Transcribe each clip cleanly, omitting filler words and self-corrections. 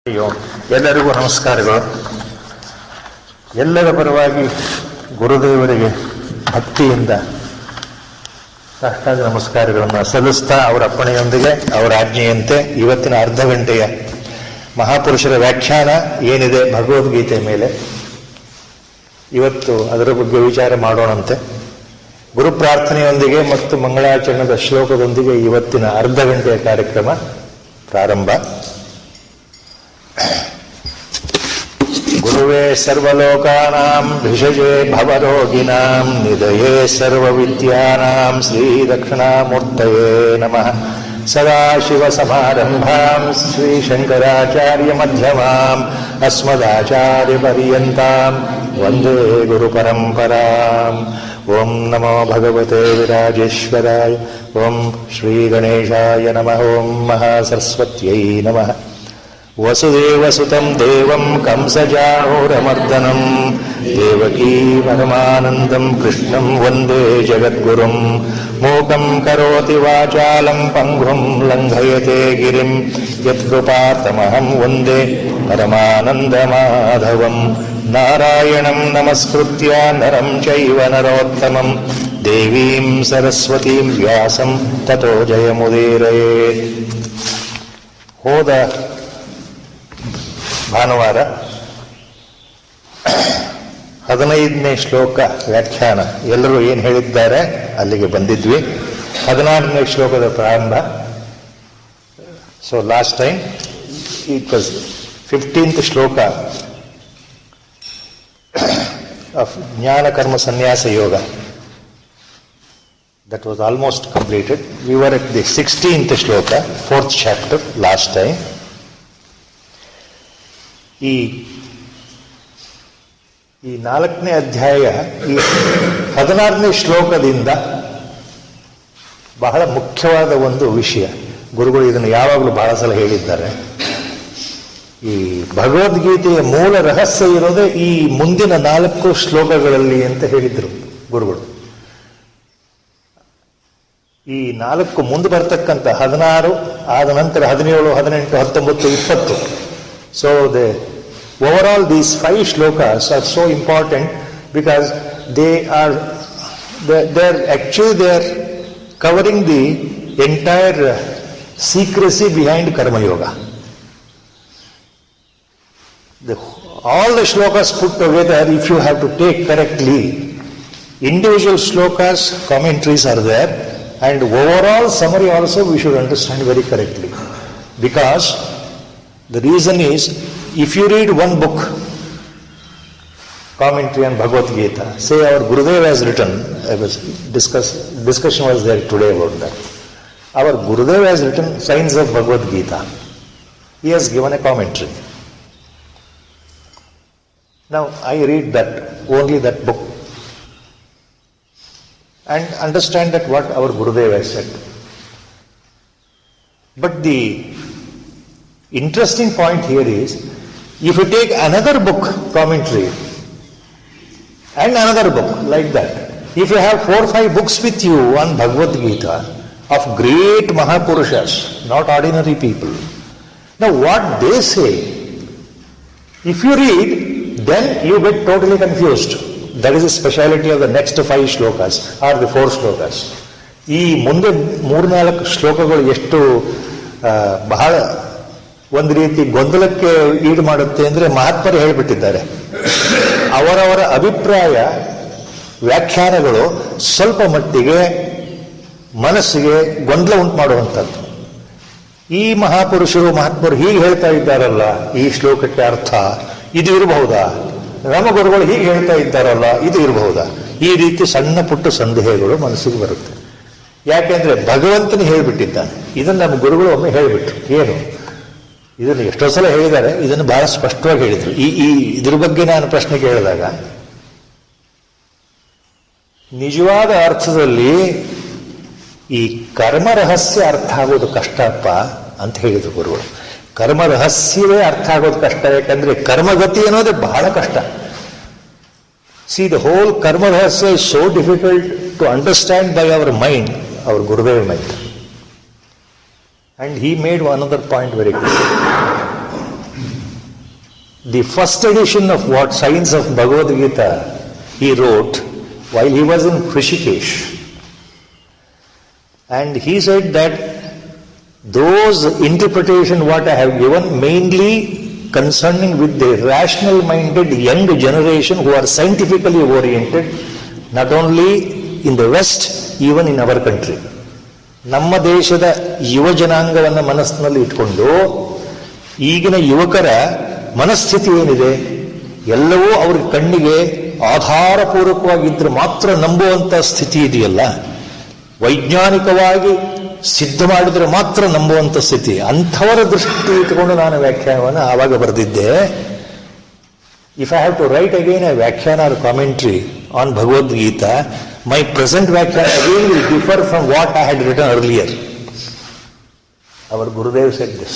ಎಲ್ಲರಿಗೂ ನಮಸ್ಕಾರಗಳು. ಎಲ್ಲರ ಪರವಾಗಿ ಗುರುದೇವರಿಗೆ ಭಕ್ತಿಯಿಂದ ಸಾಷ್ಟಾಂಗ ನಮಸ್ಕಾರಗಳನ್ನು ಸಲ್ಲಿಸ್ತಾ ಅವರ ಅಪ್ಪಣೆಯೊಂದಿಗೆ ಅವರ ಆಜ್ಞೆಯಂತೆ ಇವತ್ತಿನ ಅರ್ಧ ಗಂಟೆಯ ಮಹಾಪುರುಷರ ವ್ಯಾಖ್ಯಾನ ಏನಿದೆ ಭಗವದ್ಗೀತೆ ಮೇಲೆ ಇವತ್ತು ಅದರ ಬಗ್ಗೆ ವಿಚಾರ ಮಾಡೋಣಂತೆ. ಗುರು ಪ್ರಾರ್ಥನೆಯೊಂದಿಗೆ ಮತ್ತು ಮಂಗಳಾಚರಣದ ಶ್ಲೋಕದೊಂದಿಗೆ ಇವತ್ತಿನ ಅರ್ಧ ಗಂಟೆಯ ಕಾರ್ಯಕ್ರಮ ಪ್ರಾರಂಭ. ಗುರುವೇ ಸರ್ವಲೋಕಾನಾಂ ಭಿಷಜೇ ಭವರೋಗಿಣಾಂ ನಿಧಯೇ ಸರ್ವವಿದ್ಯಾನಾಂ ಶ್ರೀ ದಕ್ಷಿಣಾಮೂರ್ತಯೇ ನಮಃ. ಸದಾಶಿವಸಮಾರಂಭಾಂ ಶ್ರೀ ಶಂಕರಾಚಾರ್ಯ ಮಧ್ಯಮಾಂ ಅಸ್ಮದಾಚಾರ್ಯ ಪರ್ಯಂತಾಂ ವಂದೇ ಗುರು ಪರಂಪರಾಂ. ಓಂ ನಮೋ ಭಗವತೆ ವಿರಾಜೇಶ್ವರಾಯ. ಓಂ ಶ್ರೀ ಗಣೇಶಾಯ ನಮಃ. ಓಂ ಮಹಾಸರಸ್ವತ್ಯೈ ನಮಃ. ವಸುದೇವಸುತಂ ದೇವಂ ಕಂಸಜಾನೂರಮರ್ದನಂ ದೇವಕೀ ಪರಮಾನಂದಂ ಕೃಷ್ಣಂ ವಂದೇ ಜಗದ್ಗುರುಂ. ಮೂಕಂ ಕರೋತಿ ವಾಚಾಲಂ ಪಂಗುಂ ಲಂಘಯತೆ ಗಿರಿಂ ಯತ್ಕೃಪಾತಮಹಂ ವಂದೇ ಪರಮಾನಂದಮಾಧವಂ. ನಾರಾಯಣಂ ನಮಸ್ಕೃತ್ಯ ನರಂ ಚೈವ ನರೋತ್ತಮಂ ದೇವೀಂ ಸರಸ್ವತೀಂ ವ್ಯಾಸಂ ತತೋ ಜಯಮುದೀರಯೇತ್. ಹೋದ ಭಾನುವಾರ 15ನೇ ಶ್ಲೋಕ ವ್ಯಾಖ್ಯಾನ ಎಲ್ಲರೂ ಏನು ಹೇಳಿದ್ದಾರೆ ಅಲ್ಲಿಗೆ ಬಂದಿದ್ವಿ. 16ನೇ ಶ್ಲೋಕದ ಪ್ರಾರಂಭ. So last time it was 15th shloka of Jnana Karma Sanyasa Yoga. That was almost completed. We were at the 16th shloka, 4th chapter last time. ಈ 4ನೇ ಅಧ್ಯಾಯ ಈ 16ನೇ ಶ್ಲೋಕದಿಂದ ಬಹಳ ಮುಖ್ಯವಾದ ಒಂದು ವಿಷಯ. ಗುರುಗಳು ಇದನ್ನು ಯಾವಾಗಲೂ ಬಹಳ ಸಲ ಹೇಳಿದ್ದಾರೆ. ಈ ಭಗವದ್ಗೀತೆಯ ಮೂಲ ರಹಸ್ಯ ಇರೋದೇ ಈ ಮುಂದಿನ 4 ಶ್ಲೋಕಗಳಲ್ಲಿ ಅಂತ ಹೇಳಿದ್ರು ಗುರುಗಳು. ಈ 4 ಮುಂದೆ ಬರ್ತಕ್ಕಂಥ 16 ಆದ ನಂತರ 17, 18, 19, 20. So overall these 5 shlokas are so important because they are covering the entire secrecy behind karma yoga. All the shlokas put together, if you have to take correctly, individual shlokas, commentaries are there, and overall summary also we should understand very correctly. Because the reason is, if you read one book, commentary on Bhagavad Gita, say our Gurudev has written, discussion was there today about that. Our Gurudev has written Science of Bhagavad Gita. He has given a commentary. Now I read that, only that book, and understand that what our Gurudev has said. But the interesting point here is, if you take another book commentary and another book like that, if you have 4 or 5 books with you on Bhagavad Gita of great Mahapurushas, not ordinary people, now what they say, if you read, then you get totally confused. That is the speciality of the next 5 shlokas or the 4 shlokas. ಈ ಮುಂದೆ 3-4 ಶ್ಲೋಕಗಳು ಎಷ್ಟು ಬಹಳ ಒಂದು ರೀತಿ ಗೊಂದಲಕ್ಕೆ ಈಡು ಮಾಡುತ್ತೆ ಅಂದರೆ ಮಹಾತ್ಮರು ಹೇಳಿಬಿಟ್ಟಿದ್ದಾರೆ. ಅವರವರ ಅಭಿಪ್ರಾಯ ವ್ಯಾಖ್ಯಾನಗಳು ಸ್ವಲ್ಪ ಮಟ್ಟಿಗೆ ಮನಸ್ಸಿಗೆ ಗೊಂದಲ ಉಂಟು ಮಾಡುವಂಥದ್ದು. ಈ ಮಹಾಪುರುಷರು ಮಹಾತ್ಮರು ಹೀಗೆ ಹೇಳ್ತಾ ಇದ್ದಾರಲ್ಲ, ಈ ಶ್ಲೋಕಕ್ಕೆ ಅರ್ಥ ಇದು ಇರಬಹುದಾ, ನಮ್ಮ ಗುರುಗಳು ಹೀಗೆ ಹೇಳ್ತಾ ಇದ್ದಾರಲ್ಲ ಇದು ಇರಬಹುದಾ, ಈ ರೀತಿ ಸಣ್ಣ ಪುಟ್ಟ ಸಂದೇಹಗಳು ಮನಸ್ಸಿಗೆ ಬರುತ್ತೆ. ಯಾಕೆಂದ್ರೆ ಭಗವಂತನ ಹೇಳಿಬಿಟ್ಟಿದ್ದಾನೆ. ಇದನ್ನು ನಮ್ಮ ಗುರುಗಳು ಒಮ್ಮೆ ಹೇಳಿಬಿಟ್ರು. ಏನು ಇದನ್ನು ಎಷ್ಟೋ ಸಲ ಹೇಳಿದ್ದಾರೆ, ಇದನ್ನು ಬಹಳ ಸ್ಪಷ್ಟವಾಗಿ ಹೇಳಿದರು. ಇದ್ರ ಬಗ್ಗೆ ನಾನು ಪ್ರಶ್ನೆ ಕೇಳಿದಾಗ, ನಿಜವಾದ ಅರ್ಥದಲ್ಲಿ ಈ ಕರ್ಮ ರಹಸ್ಯ ಅರ್ಥ ಆಗೋದು ಕಷ್ಟಪ್ಪ ಅಂತ ಹೇಳಿದರು ಗುರುಗಳು. ಕರ್ಮ ರಹಸ್ಯವೇ ಅರ್ಥ ಆಗೋದು ಕಷ್ಟ. ಯಾಕಂದ್ರೆ ಕರ್ಮಗತಿ ಅನ್ನೋದೇ ಬಹಳ ಕಷ್ಟ. C the whole karma rahasya is so difficult to understand by our mind, our Gurudev mind. And he made another point very clear. the first edition of what Science of Bhagavad Gita he wrote while he was in Rishikesh. And he said that those interpretation what I have given mainly concerning with the rational minded young generation who are scientifically oriented, not only in the West, even in our country. ನಮ್ಮ ದೇಶದ ಯುವ ಜನಾಂಗವನ್ನು ಮನಸ್ಸಿನಲ್ಲಿ ಇಟ್ಕೊಂಡು ಈಗಿನ ಯುವಕರ ಮನಸ್ಥಿತಿ ಏನಿದೆ, ಎಲ್ಲವೂ ಅವ್ರ ಕಣ್ಣಿಗೆ ಆಧಾರಪೂರ್ವಕವಾಗಿದ್ದರೆ ಮಾತ್ರ ನಂಬುವಂಥ ಸ್ಥಿತಿ ಇದೆಯಲ್ಲ, ವೈಜ್ಞಾನಿಕವಾಗಿ ಸಿದ್ಧ ಮಾಡಿದರೆ ಮಾತ್ರ ನಂಬುವಂಥ ಸ್ಥಿತಿ, ಅಂಥವರ ದೃಷ್ಟಿ ಇಟ್ಕೊಂಡು ನಾನು ವ್ಯಾಖ್ಯಾನವನ್ನು ಆವಾಗ ಬರೆದಿದ್ದೆ. If I have to write again a vyakhyana or commentary on Bhagavadgita, my present ವ್ಯಾಖ್ಯಾನ again will differ from what I had written earlier. Our Gurudev said this.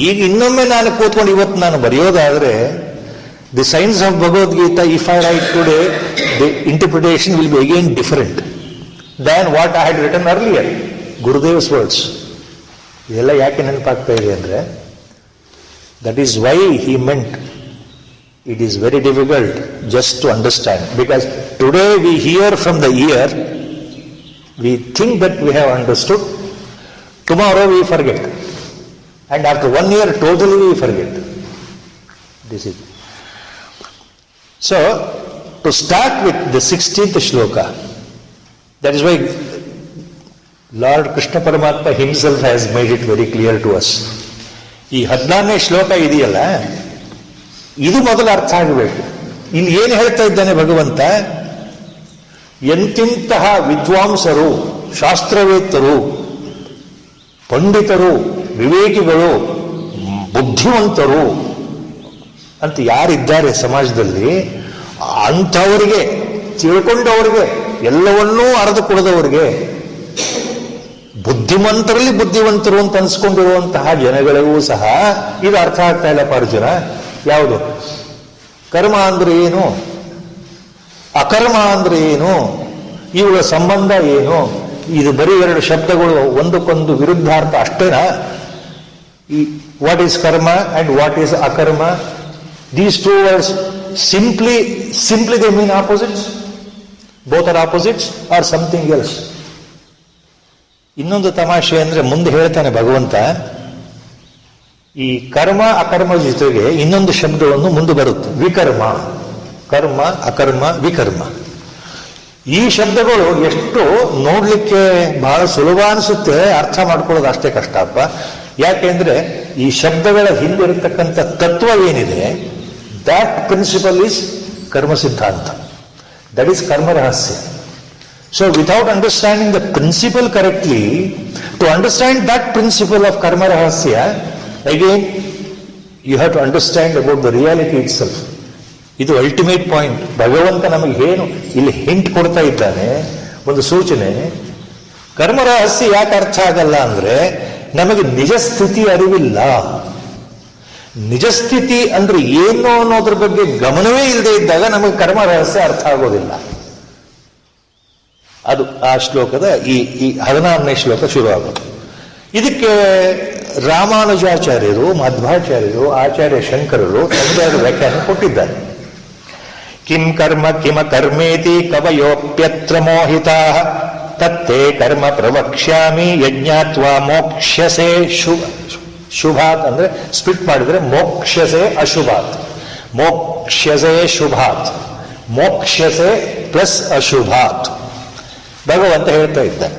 ಈಗ ಇನ್ನೊಮ್ಮೆ ನಾನು ಕೂತ್ಕೊಂಡು ಇವತ್ತು ನಾನು ಬರೆಯೋದಾದರೆ the science of Bhagavadgita, if I write today, the interpretation will be again different than what I had written earlier. Gurudev's words. ಇದೆಲ್ಲ ಯಾಕೆ ನೆನಪಾಗ್ತಾ ಇದೆ ಅಂದರೆ, that is why he meant it is very difficult just to understand, because today we hear from the ear, we think that we have understood, tomorrow we forget, and after 1 year totally we forget. This is so. To start with the 16th shloka, that is why Lord Krishna Paramatma himself has made it very clear to us. ಈ 16ನೇ ಶ್ಲೋಕ ಇದೆಯಲ್ಲ, ಇದು ಮೊದಲು ಅರ್ಥ ಆಗಬೇಕು. ಇಲ್ಲಿ ಏನು ಹೇಳ್ತಾ ಇದ್ದಾನೆ ಭಗವಂತ, ಎಂತಿಂತಹ ವಿದ್ವಾಂಸರು, ಶಾಸ್ತ್ರವೇತ್ತರು, ಪಂಡಿತರು, ವಿವೇಕಿಗಳು, ಬುದ್ಧಿವಂತರು ಅಂತ ಯಾರಿದ್ದಾರೆ ಸಮಾಜದಲ್ಲಿ, ಅಂಥವರಿಗೆ, ತಿಳ್ಕೊಂಡವರಿಗೆ, ಎಲ್ಲವನ್ನೂ ಅರೆದು ಕೊಡದವರಿಗೆ, ಬುದ್ಧಿವಂತರಲ್ಲಿ ಬುದ್ಧಿವಂತರು ಅಂತ ಅನ್ಸ್ಕೊಂಡಿರುವಂತಹ ಜನಗಳಿಗೂ ಸಹ ಇದು ಅರ್ಥ ಆಗ್ತಾ ಇಲ್ಲಪ್ಪ ಅರ್ಜುನ. ಯಾವುದು ಕರ್ಮ ಅಂದ್ರೆ ಏನು, ಅಕರ್ಮ ಅಂದ್ರೆ ಏನು, ಇವುಗಳ ಸಂಬಂಧ ಏನು? ಇದು ಬರೀ 2 ಶಬ್ದಗಳು, ಒಂದಕ್ಕೊಂದು ವಿರುದ್ಧಾರ್ಥ ಅಷ್ಟೇನಾ? What is karma and what is akarma? These 2 words simply they mean opposites? Both are opposites or something else? ಇನ್ನೊಂದು ತಮಾಷೆ ಅಂದ್ರೆ, ಮುಂದೆ ಹೇಳ್ತಾನೆ ಭಗವಂತ, ಈ ಕರ್ಮ ಅಕರ್ಮ ಜೊತೆಗೆ ಇನ್ನೊಂದು ಶಬ್ದವನ್ನು ಮುಂದೆ ಬರುತ್ತೆ, ವಿಕರ್ಮ. ಕರ್ಮ ಅಕರ್ಮ ವಿಕರ್ಮ. ಈ ಶಬ್ದಗಳು ಎಷ್ಟು ನೋಡ್ಲಿಕ್ಕೆ ಬಹಳ ಸುಲಭ ಅನಿಸುತ್ತೆ, ಅರ್ಥ ಮಾಡ್ಕೊಳ್ಳೋದು ಅಷ್ಟೇ ಕಷ್ಟಪ್ಪ. ಯಾಕೆಂದ್ರೆ ಈ ಶಬ್ದಗಳ ಹಿಂದಿರತಕ್ಕಂಥ ತತ್ವ ಏನಿದೆ, that principle is ಕರ್ಮ ಸಿದ್ಧಾಂತ, that is ಕರ್ಮ ರಹಸ್ಯ. So without understanding the principle correctly, to understand that principle of karma rahasya, again you have to understand about the reality itself. ಇದು ಅಲ್ಟಿಮೇಟ್ ಪಾಯಿಂಟ್. ಭಗವಂತ ನಮಗೆ ಏನು ಇಲ್ಲಿ ಹಿಂಟ್ ಕೊಡ್ತಾ ಇದ್ದಾನೆ, ಒಂದು ಸೂಚನೆ. ಕರ್ಮ ರಹಸ್ಯ ಯಾಕೆ ಅರ್ಥ ಆಗಲ್ಲ ಅಂದ್ರೆ, ನಮಗೆ ನಿಜ ಸ್ಥಿತಿ ಅರಿವಿಲ್ಲ. ನಿಜ ಸ್ಥಿತಿ ಅಂದ್ರೆ ಏನು ಅನ್ನೋದ್ರ ಬಗ್ಗೆ ಗಮನವೇ ಇಲ್ಲದೆ ಇದ್ದಾಗ ನಮಗೆ ಕರ್ಮ ರಹಸ್ಯ ಅರ್ಥ ಆಗೋದಿಲ್ಲ. ಅದು ಆ ಶ್ಲೋಕದ ಈ 16ನೇ ಶ್ಲೋಕ ಶುರುವಾಗೋದು. ಇದಕ್ಕೆ ರಾಮಾನುಜಾಚಾರ್ಯರು, ಮಧ್ವಾಚಾರ್ಯರು, ಆಚಾರ್ಯ ಶಂಕರರು ತಮ್ಮದಾದ ವ್ಯಾಖ್ಯಾನ ಕೊಟ್ಟಿದ್ದಾರೆ. ಕಿಂ ಕರ್ಮ ಕಿಮ ಕರ್ಮೇತಿ ಕವಯೋಪ್ಯತ್ರ ಮೋಹಿತಾ ತತ್ತೇ ಕರ್ಮ ಪ್ರವಕ್ಷ್ಯಾಮಿ ಯಜ್ಞಾತ್ವಾ ಮೋಕ್ಷಸೆ ಶುಭಾತ್. ಅಂದ್ರೆ ಸ್ಪ್ಲಿಟ್ ಮಾಡಿದ್ರೆ ಮೋಕ್ಷಸೆ ಅಶುಭಾತ್, ಮೋಕ್ಷಸೆ ಶುಭಾತ್, ಮೋಕ್ಷಸೆ ಪ್ಲಸ್ ಅಶುಭಾತ್ ಭಗವಂತ ಹೇಳ್ತಾ ಇದ್ದಾನೆ.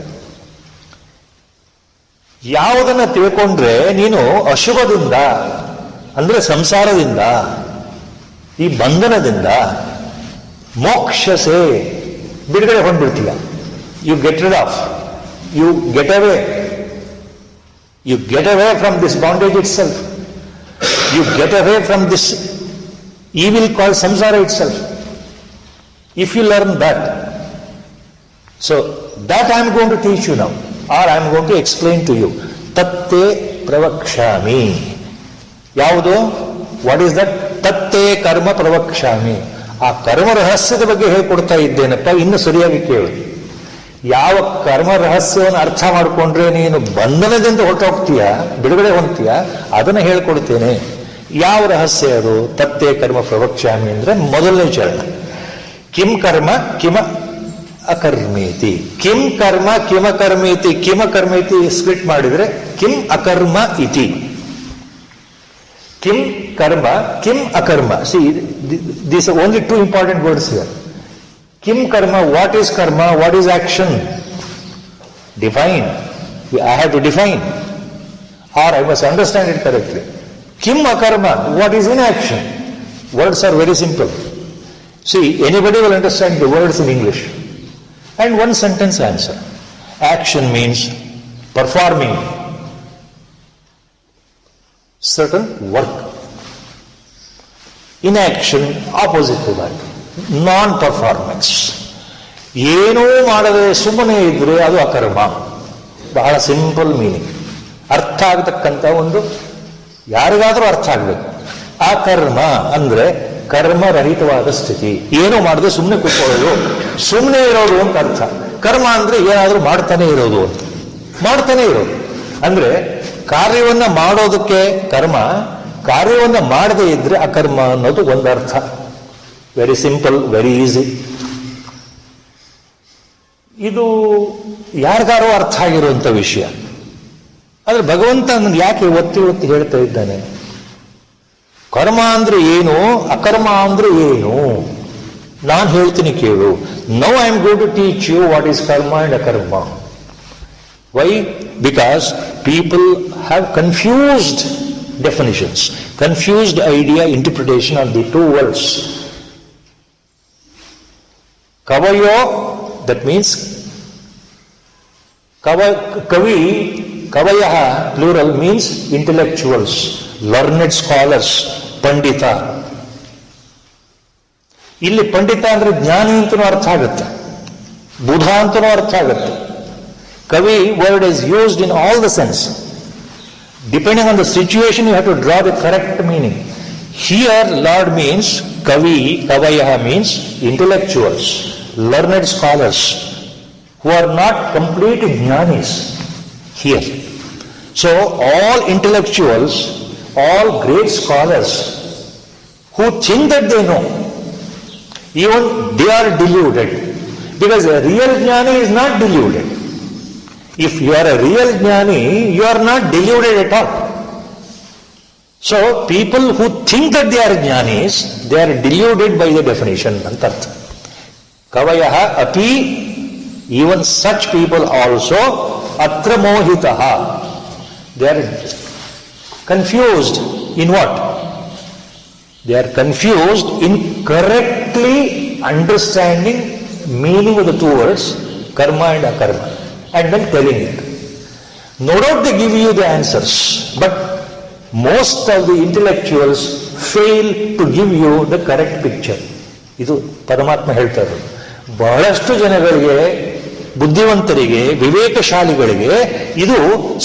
ಯಾವುದನ್ನ ತಿಳ್ಕೊಂಡ್ರೆ ನೀನು ಅಶುಭದಿಂದ ಅಂದ್ರೆ ಸಂಸಾರದಿಂದ, ಈ ಬಂಧನದಿಂದ, ಮೋಕ್ಷಸೆ ಬಿಡುಗಡೆ ಹೊಂದ್ಬಿಡ್ತೀಯ. You get rid of, you get away from this bondage itself, you get away from this evil call samsara itself, if you learn that. So that I am going to teach you now, or I am going to explain to you. Tatte pravakshami. ಯಾವುದು? What is that? Tatte karma pravakshami. ಆ ಕರ್ಮ ರಹಸ್ಯದ ಬಗ್ಗೆ ಹೇಳ್ಕೊಡ್ತಾ ಇದ್ದೇನಪ್ಪ, ಇನ್ನು ಸರಿಯಾಗಿ ಕೇಳು. ಯಾವ ಕರ್ಮ ರಹಸ್ಯವನ್ನು ಅರ್ಥ ಮಾಡಿಕೊಂಡ್ರೆ ನೀನು ಬಂಧನದಿಂದ ಹೊರಟೋಗ್ತೀಯ, ಬಿಡುಗಡೆ ಹೊಂದ್ತೀಯ, ಅದನ್ನು ಹೇಳ್ಕೊಡ್ತೇನೆ. ಯಾವ ರಹಸ್ಯ ಅದು? ತತ್ತೇ ಕರ್ಮ ಪ್ರವಕ್ಷ್ಯಾಮಿ ಅಂದ್ರೆ ಮೊದಲನೇ ಚರಣ. ಕಿಂ ಕರ್ಮ ಕಿಮ ಅಕರ್ಮೇತಿ. ಕಿಂ ಕರ್ಮ ಕಿಮ ಕರ್ಮೇತಿ. ಕಿಮ ಕರ್ಮೇತಿ ಸ್ಪ್ಲಿಟ್ ಮಾಡಿದ್ರೆ ಕಿಂ ಅಕರ್ಮ ಇತಿ. ಕಿಂ ಕರ್ಮ ಕಿಂ ಅಕರ್ಮ. See these are only 2 important words here. ಕಿಂ ಕರ್ಮ, what is karma, what is action? Define. I have to define, or I must understand it correctly. Kim akarma, what is inaction? Words are very simple. See, anybody will understand the words in English. And one sentence answer. Action means performing certain work. Inaction, opposite to that. Non-performance. ಏನೂ ಮಾಡದೆ ಸುಮ್ಮನೆ ಇದ್ರೆ ಅದು ಅಕರ್ಮ. ಬಹಳ simple meaning, ಅರ್ಥ ಆಗತಕ್ಕಂಥ ಒಂದು, ಯಾರಿಗಾದ್ರೂ ಅರ್ಥ ಆಗ್ಬೇಕು. ಅಕರ್ಮ ಅಂದ್ರೆ ಕರ್ಮರಹಿತವಾದ ಸ್ಥಿತಿ. ಏನೂ ಮಾಡದೆ ಸುಮ್ಮನೆ ಕೂತ್ಕೊಳ್ಳೋದು, ಸುಮ್ಮನೆ ಇರೋದು ಅಂತ ಅರ್ಥ. ಕರ್ಮ ಅಂದ್ರೆ ಏನಾದ್ರೂ ಮಾಡ್ತಾನೆ ಇರೋದು ಅಂತ. ಮಾಡ್ತಾನೆ ಇರೋದು ಅಂದ್ರೆ ಕಾರ್ಯವನ್ನ ಮಾಡೋದಕ್ಕೆ ಕರ್ಮ, ಕಾರ್ಯವನ್ನ ಮಾಡದೇ ಇದ್ರೆ ಅಕರ್ಮ ಅನ್ನೋದು ಒಂದು ಅರ್ಥ. Very simple, very easy. ಇದು ಯಾರಿಗಾರೋ ಅರ್ಥ ಆಗಿರುವಂತ ವಿಷಯ. ಆದ್ರೆ ಭಗವಂತ ನನ್ಗೆ ಯಾಕೆ ಒತ್ತಿ ಒತ್ತಿ ಹೇಳ್ತಾ ಇದ್ದಾನೆ? ಕರ್ಮ ಅಂದ್ರೆ ಏನು, ಅಕರ್ಮ ಅಂದ್ರೆ ಏನು ನಾನು ಹೇಳ್ತೀನಿ ಕೇಳು. Now I am going to teach you what is karma and akarma. Why? Because people have confused definitions, confused idea, interpretation of the 2 words. ಕವಯೋ, that means kavi, kavayah plural means intellectuals, learned scholars, pandita. ಇಲ್ಲಿ ಪಂಡಿತ ಅಂದ್ರೆ ಜ್ಞಾನಿ ಅಂತನೂ ಅರ್ಥ ಆಗುತ್ತೆ, ಬುಧ ಅಂತನೂ ಅರ್ಥ ಆಗುತ್ತೆ. ಕವಿ word is used in all the sense. Depending on the situation you have to draw the correct meaning. Here Lord means kavi, kavayah means intellectuals, learned scholars who are not complete jnanis here. So all intellectuals, all great scholars who think that they know, even they are deluded, because a real jnani is not deluded. If you are a real jnani, you are not deluded at all. So people who think that they are jnanis, they are deluded by the definition. Antartha. Kavayah api, even such people also, atra mohitaha. They are confused in what? They are confused in correctly understanding meaning of the 2 words, karma and akarma, and then telling it. No doubt they give you the answers, but most of the intellectuals fail to give you the correct picture. ಇದು ಪರಮಾತ್ಮ ಹೇಳ್ತಾರೆ. ಬಹಳಷ್ಟು ಜನಗಳಿಗೆ, ಬುದ್ಧಿವಂತರಿಗೆ, ವಿವೇಕಶಾಲಿಗಳಿಗೆ ಇದು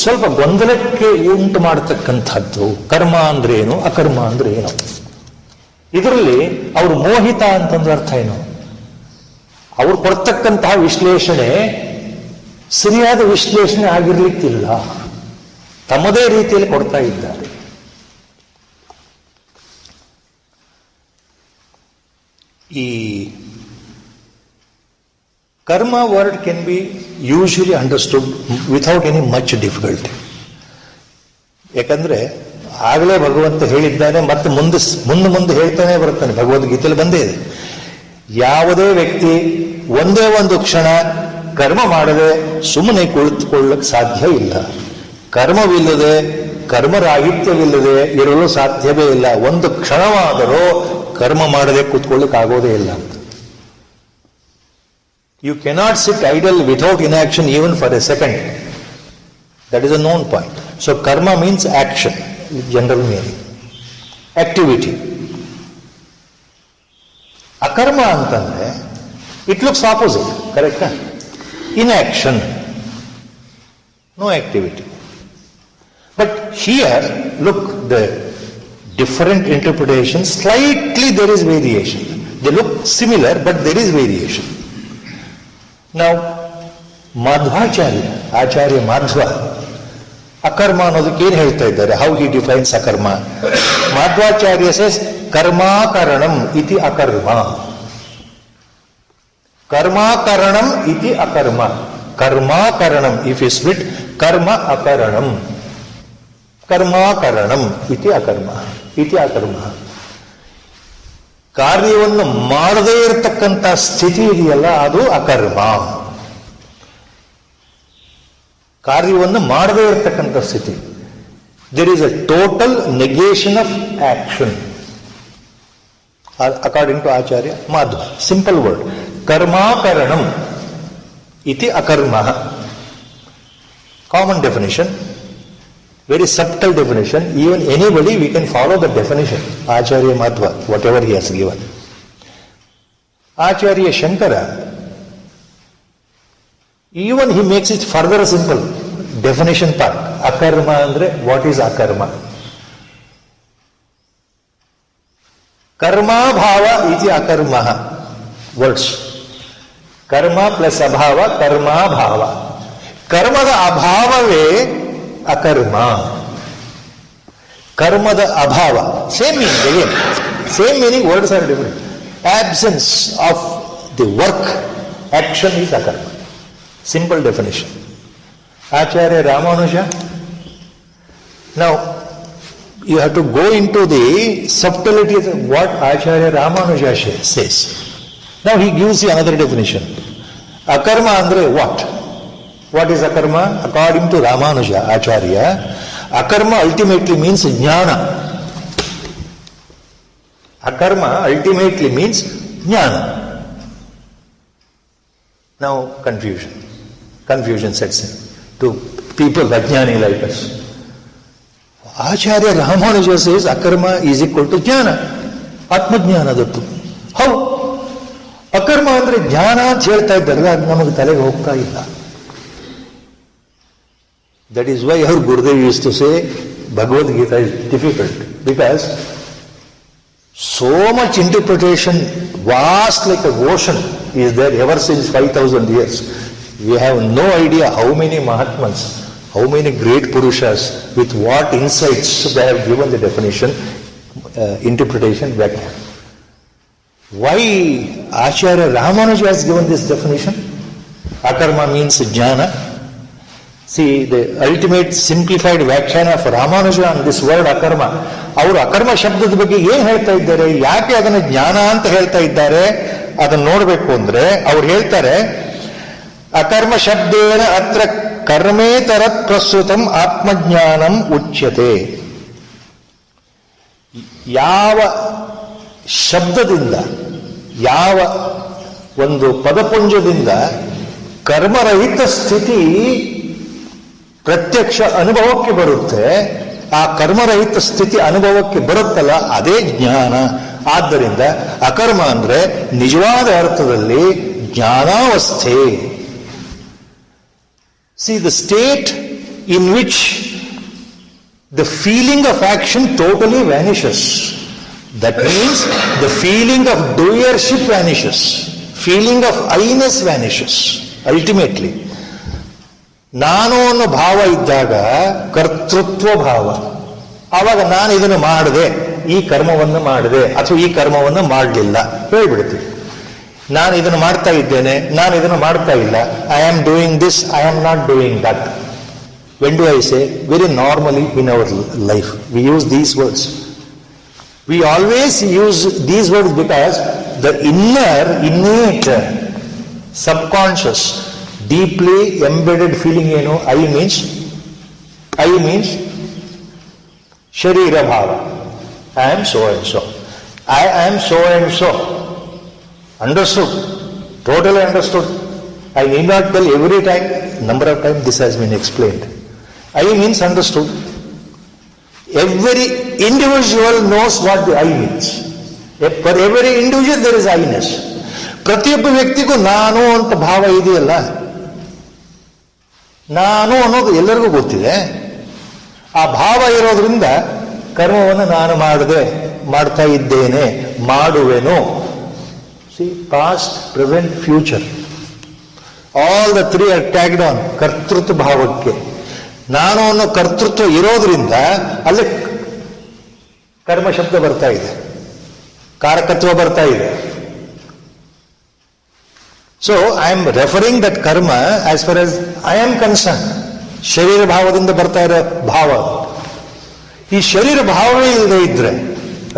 ಸ್ವಲ್ಪ ಗೊಂದಲಕ್ಕೆ ಉಂಟು ಮಾಡತಕ್ಕಂಥದ್ದು. ಕರ್ಮ ಅಂದ್ರೆ ಏನು, ಅಕರ್ಮ ಅಂದ್ರೆ ಏನು? ಇದರಲ್ಲಿ ಅವರು ಮೋಹಿತ ಅಂತಂದ್ರೆ ಅರ್ಥ ಏನು? ಅವರು ಕೊಡ್ತಕ್ಕಂತಹ ವಿಶ್ಲೇಷಣೆ ಸರಿಯಾದ ವಿಶ್ಲೇಷಣೆ ಆಗಿರ್ಲಿಕ್ಕಿಲ್ಲ, ತಮ್ಮದೇ ರೀತಿಯಲ್ಲಿ ಕೊಡ್ತಾ ಇದ್ದಾರೆ. ಈ karma word can be usually understood without any much difficulty. ಯಾಕಂದ್ರೆ ಆಗಲೇ ಭಗವಂತ ಹೇಳಿದ್ದಾನೆ, ಮತ್ತೆ ಮುಂದೆ ಹೇಳ್ತಾನೆ ಬರ್ತಾನೆ. ಭಗವದ್ಗೀತೆಯಲ್ಲಿ ಬಂದೇ ಇದೆ. ಯಾವುದೇ ವ್ಯಕ್ತಿ ಒಂದೇ ಒಂದು ಕ್ಷಣ ಕರ್ಮ ಮಾಡದೆ ಸುಮ್ಮನೆ ಕುಳಿತುಕೊಳ್ಳಕ್ಕೆ ಸಾಧ್ಯ ಇಲ್ಲ. ಕರ್ಮವಿಲ್ಲದೆ, ಕರ್ಮರಾಹಿತ್ಯವಿಲ್ಲದೆ ಇರಲು ಸಾಧ್ಯವೇ ಇಲ್ಲ. ಒಂದು ಕ್ಷಣವಾದರೂ ಕರ್ಮ ಮಾಡದೆ ಕೂತ್ಕೊಳ್ಳಕ್ಕೆ ಆಗೋದೇ ಇಲ್ಲ ಅಂತ. You cannot sit idle without inaction even for a second. That is a known point. So karma means action, general meaning, activity. Akarma antandre, it looks opposite, correct? Inaction, no activity. But here, look, the different interpretations, slightly there is variation. They look similar, but there is variation. Now, Madhvacharya, Acharya Madhva, ಅಕರ್ಮ ಅನ್ನೋದಕ್ಕೆ ಏನು ಹೇಳ್ತಾ ಇದ್ದಾರೆ? How he defines akarma? Madhvacharya says ಕರ್ಮಾಕರಣಂ ಇತಿ ಅಕರ್ಮ. ಕರ್ಮಾಕರಣಂ ಇತಿ ಅಕರ್ಮ. ಕರ್ಮಾಕರಣಂ if is ಬಿಟ್ ಕರ್ಮ ಅಕರಣಂ. ಕರ್ಮಾಕರಣಂ ಇತಿ ಅಕರ್ಮ. ಇತಿ ಅಕರ್ಮ. ಕಾರ್ಯವನ್ನು ಮಾಡದೇ ಇರತಕ್ಕಂಥ ಸ್ಥಿತಿ ಇದೆಯಲ್ಲ, ಅದು ಅಕರ್ಮ. ಕಾರ್ಯವನ್ನು ಮಾಡದೇ ಇರತಕ್ಕಂಥ ಸ್ಥಿತಿ. There is a total negation of action according to Acharya Madhva. Simple word. ಕರ್ಮಾಕರಣಂ ಇತಿ ಅಕರ್ಮ. Common definition, very subtle definition. Even anybody, we can follow the definition. Acharya Madhva, whatever he has given. Acharya Shankara, even he makes it further simple. Definition part. Akarma andre, what is akarma? Karma bhava iti akarma. Words. Karma plus abhava, karma bhava. Karmada abhavave ಅಕರ್ಮ. ಕರ್ಮದ ಅಭಾವ, same meaning again, same meaning, words are different. Absence of the work, action is akarma. Simple definition. Acharya Ramanuja, now you have to go into the subtleties what Acharya Ramanuja says. Now he gives you another definition. Akarma ಅಂದ್ರೆ what? What is akarma? According to Ramanuja Acharya, akarma ultimately means jnana. Akarma ultimately means jnana. Now confusion. Confusion sets in to people ajnani like us. Acharya Ramanuja says akarma is equal to jnana. Atma jnana dattu. How? Akarma andre jnana ಅಂತ ಹೇಳ್ತಾ ಇದ್ದಾರೆ, ಅದು ನಮಗೆ ತಲೆಗೆ ಹೋಗ್ತಾ ಇಲ್ಲ. That is why our Gurudev used to say Bhagavad Gita is difficult, because so much interpretation, vast like an ocean, is there ever since 5,000 years. We have no idea how many Mahatmas, how many great Purushas, with what insights they have given the definition, interpretation back. Why Acharya Ramanuja has given this definition? Akarma means jnana. See, the ultimate simplified vyakhyana of Ramanuja on this word akarma. ಅವರು ಅಕರ್ಮ ಶಬ್ದದ ಬಗ್ಗೆ ಏನ್ ಹೇಳ್ತಾ ಇದ್ದಾರೆ, ಯಾಕೆ ಅದನ್ನು ಜ್ಞಾನ ಅಂತ ಹೇಳ್ತಾ ಇದ್ದಾರೆ, ಅದನ್ನು ನೋಡಬೇಕು ಅಂದ್ರೆ ಅವ್ರು ಹೇಳ್ತಾರೆ, ಅಕರ್ಮ ಶಬ್ದೇನ ಅತ್ರ ಕರ್ಮೇತರತ್ ಪ್ರಸ್ತುತಂ ಆತ್ಮಜ್ಞಾನಂ ಉಚ್ಯತೆ. ಯಾವ ಶಬ್ದದಿಂದ, ಯಾವ ಒಂದು ಪದಪುಂಜದಿಂದ ಕರ್ಮರಹಿತ ಸ್ಥಿತಿ ಪ್ರತ್ಯಕ್ಷ ಅನುಭವಕ್ಕೆ ಬರುತ್ತೆ, ಆ ಕರ್ಮರಹಿತ ಸ್ಥಿತಿ ಅನುಭವಕ್ಕೆ ಬರುತ್ತಲ್ಲ, ಅದೇ ಜ್ಞಾನ. ಆದ್ದರಿಂದ ಅಕರ್ಮ ಅಂದ್ರೆ ನಿಜವಾದ ಅರ್ಥದಲ್ಲಿ ಜ್ಞಾನಾವಸ್ಥೆ. See the state in which the feeling of action totally vanishes. That means the feeling of doership vanishes, feeling of Iness vanishes. Ultimately ನಾನು ಅನ್ನೋ ಭಾವ ಇದ್ದಾಗ ಕರ್ತೃತ್ವ ಭಾವ. ಆವಾಗ ನಾನು ಇದನ್ನು ಮಾಡಿದೆ, ಈ ಕರ್ಮವನ್ನು ಮಾಡಿದೆ, ಅಥವಾ ಈ ಕರ್ಮವನ್ನು ಮಾಡಲಿಲ್ಲ ಹೇಳ್ಬಿಡ್ತೀವಿ. ನಾನು ಇದನ್ನು ಮಾಡ್ತಾ ಇದ್ದೇನೆ, ನಾನು ಇದನ್ನು ಮಾಡ್ತಾ ಇಲ್ಲ. I am doing this, I am not doing that. When do I say? Very normally in our life we use these words. We always use these words because the innate subconscious deeply embedded feeling ಏನು? I means sharira bhava. I am so and so. I am so and so. Understood? Totally understood. I need not tell every time. Number of times this has been explained. I means understood. Every individual knows what the I means. For every individual there is I-ness. ಪ್ರತಿಯೊಬ್ಬ ವ್ಯಕ್ತಿಗೂ ನಾನು ಅಂತ ಭಾವ ಇದೆಯಲ್ಲ, ನಾನು ಅನ್ನೋದು ಎಲ್ಲರಿಗೂ ಗೊತ್ತಿದೆ. ಆ ಭಾವ ಇರೋದ್ರಿಂದ ಕರ್ಮವನ್ನು ನಾನು ಮಾಡಿದೆ, ಮಾಡ್ತಾ ಇದ್ದೇನೆ, ಮಾಡುವೆನು. See, past, present, future, all the three are tagged on ಕರ್ತೃತ್ವ ಭಾವಕ್ಕೆ. ನಾನು ಅನ್ನೋ ಕರ್ತೃತ್ವ ಇರೋದ್ರಿಂದ ಅಲ್ಲಿ ಕರ್ಮ ಶಬ್ದ ಬರ್ತಾ ಇದೆ, ಕಾರಕತ್ವ ಬರ್ತಾ ಇದೆ. So I am referring that karma as far as I am concern. ಶರೀರ ಭಾವದಿಂದ ಬರ್ತಾ ಇರೋ ಭಾವ. ಈ ಶರೀರ ಭಾವವೇ ಇಲ್ಲದೆ ಇದ್ರೆ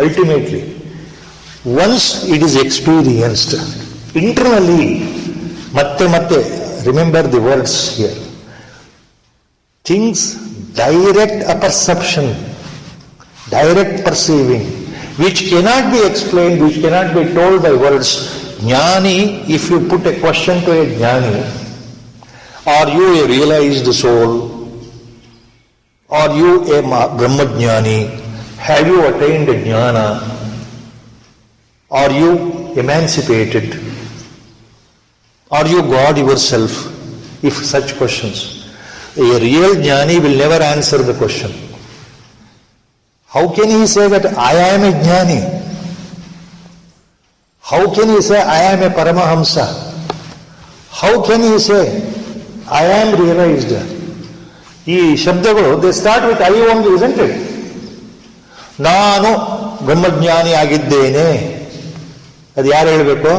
ultimately once it is experienced internally, ಮತ್ತೆ remember the words here, things direct a perception, direct perceiving, which cannot be explained, which cannot be told by words. Jnani, if you put a question to a jnani, are you a realized soul? Are you a Brahmajnani? Have you attained jnana? Are you emancipated? Are you God yourself? If such questions. A real jnani will never answer the question. How can he say that I am a jnani? How can he say I am a Paramahamsa? How can he say I am realized? ಈ ಶಬ್ದಗಳು they start with I only, isn't it? ನಾನು ಬ್ರಹ್ಮಜ್ಞಾನಿ ಆಗಿದ್ದೇನೆ, ಅದು ಯಾರು ಹೇಳಬೇಕು?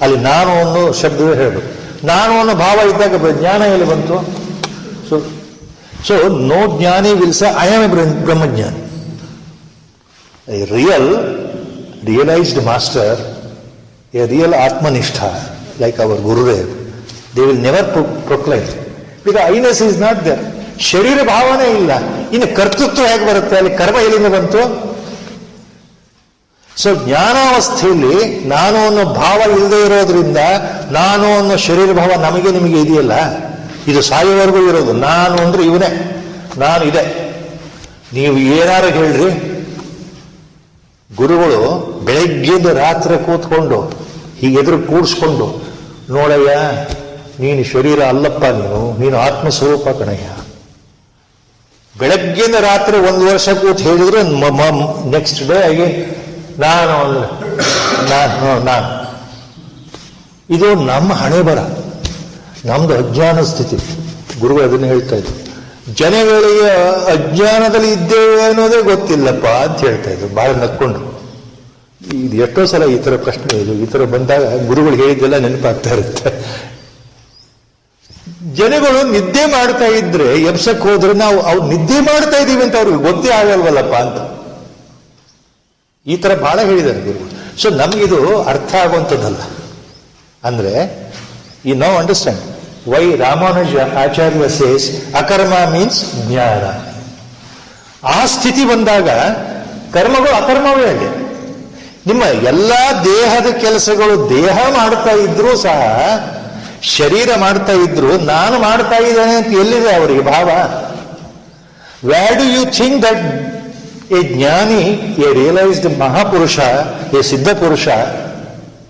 ಅಲ್ಲಿ ನಾನು ಅನ್ನೋ ಶಬ್ದವೇ ಹೇಳಬೇಕು. ನಾನು ಅನ್ನೋ ಭಾವ ಇದ್ದಾಗ ಜ್ಞಾನ ಎಲ್ಲಿ ಬಂತು? So no jnani will say I am a brahmajnani. A realized master, a real Atmanistha, like our Gurudev, they will never proclaim. Because I-ness is not there. ಶರೀರ ಭಾವನೆ ಇಲ್ಲ, ಇನ್ನು ಕರ್ತೃತ್ವ ಹೇಗೆ ಬರುತ್ತೆ? ಅಲ್ಲಿ ಕರ್ಮ ಎಲ್ಲಿಂದ ಬಂತು? ಸೊ ಜ್ಞಾನಾವಸ್ಥೆಯಲ್ಲಿ ನಾನು ಅನ್ನೋ ಭಾವ ಇಲ್ಲದೆ ಇರೋದ್ರಿಂದ, ನಾನು ಅನ್ನೋ ಶರೀರ ಭಾವ ನಮಗೆ ನಿಮಗೆ ಇದೆಯಲ್ಲ, ಇದು ಸಾಯೋವರೆಗೂ ಇರೋದು. ನಾನು ಅಂದ್ರೆ ಇವನೇ, ನಾನು ಇದೆ. ನೀವು ಏನಾರು ಹೇಳ್ರಿ, ಗುರುಗಳು ಬೆಳಗ್ಗೆಯಿಂದ ರಾತ್ರಿ ಕೂತ್ಕೊಂಡು ಹೀಗೆ ಎದುರು ಕೂಡಿಸ್ಕೊಂಡು, ನೋಡಯ್ಯ ನೀನು ಶರೀರ ಅಲ್ಲಪ್ಪ, ನೀನು ಆತ್ಮಸ್ವರೂಪ ಕಣಯ್ಯ. ಬೆಳಗ್ಗೆಯಿಂದ ರಾತ್ರಿ 1 ವರ್ಷ ಕೂತ್ ಹೇಳಿದ್ರೆ ನೆಕ್ಸ್ಟ್ ಡೇ ಆಗಿ ನಾನು. ಇದು ನಮ್ಮ ಹಣೆ ಬರ, ನಮ್ದು ಅಜ್ಞಾನ ಸ್ಥಿತಿ. ಗುರುಗಳು ಅದನ್ನು ಹೇಳ್ತಾ ಇದ್ರು. ಜನಗಳಿಗೆ ಅಜ್ಞಾನದಲ್ಲಿ ಇದ್ದೇವೆ ಅನ್ನೋದೇ ಗೊತ್ತಿಲ್ಲಪ್ಪ ಅಂತ ಹೇಳ್ತಾ ಇದ್ರು, ಬಹಳ ನಕ್ಕೊಂಡು. ಇದು ಎಷ್ಟೋ ಸಲ ಈ ತರ ಪ್ರಶ್ನೆ, ಇದು ಈ ತರ ಬಂದಾಗ ಗುರುಗಳು ಹೇಳಿದ್ದೆಲ್ಲ ನೆನಪಾಗ್ತಾ ಇರುತ್ತೆ. ಜನಗಳು ನಿದ್ದೆ ಮಾಡ್ತಾ ಇದ್ರೆ ಎಬ್ಸಕ್ ಹೋದ್ರೆ ನಾವು ಅವ್ರು ನಿದ್ದೆ ಮಾಡ್ತಾ ಇದೀವಿ ಅಂತ ಅವ್ರಿಗೆ ಗೊತ್ತೇ ಆಗಲ್ವಲ್ಲಪ್ಪ ಅಂತ. ಈ ತರ ಬಹಳ ಹೇಳಿದ್ದಾರೆ ಗುರುಗಳು. ಸೊ ನಮ್ಗಿದು ಅರ್ಥ ಆಗುವಂಥದ್ದಲ್ಲ. ಅಂದ್ರೆ you know understand why Ramanuja Acharya says akarma means jnana. ಆ ಸ್ಥಿತಿ ಬಂದಾಗ ಕರ್ಮಗಳು ಅಕರ್ಮವೇ ಅಲ್ಲ. ನಿಮ್ಮ ಎಲ್ಲಾ ದೇಹದ ಕೆಲಸಗಳು ದೇಹ ಮಾಡ್ತಾ ಇದ್ರೂ ಸಹ, ಶರೀರ ಮಾಡ್ತಾ ಇದ್ರು ನಾನು ಮಾಡ್ತಾ ಇದ್ದೇನೆ ಅಂತ ಎಲ್ಲಿದೆ ಅವರಿಗೆ ಭಾವ? Where do you think that a jnani, a realised mahapurusha, a siddha purusha,